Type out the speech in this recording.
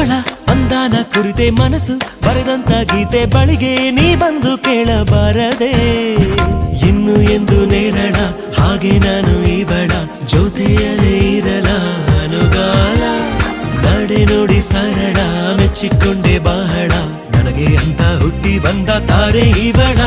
ಅವಳ ಅಂದಾನ ಕುರಿತೆ ಮನಸ್ಸು ಬರೆದಂತ ಗೀತೆ ಬಳಿಗೆ ನೀ ಬಂದು ಕೇಳಬಾರದೆ ಇನ್ನು ಎಂದು ನೇರಳ ಹಾಗೆ ನಾನು ಇವಳ ಜೊತೆಯಲೇ ಇರಲ ಅನುಗಾಲ ನಡೆ ನೋಡಿ ಸರಳ ಮೆಚ್ಚಿಕೊಂಡೆ ಬಹಳ ನನಗೆ ಅಂತ ಹುಟ್ಟಿ ಬಂದ ತಾರೆ ಇವಳ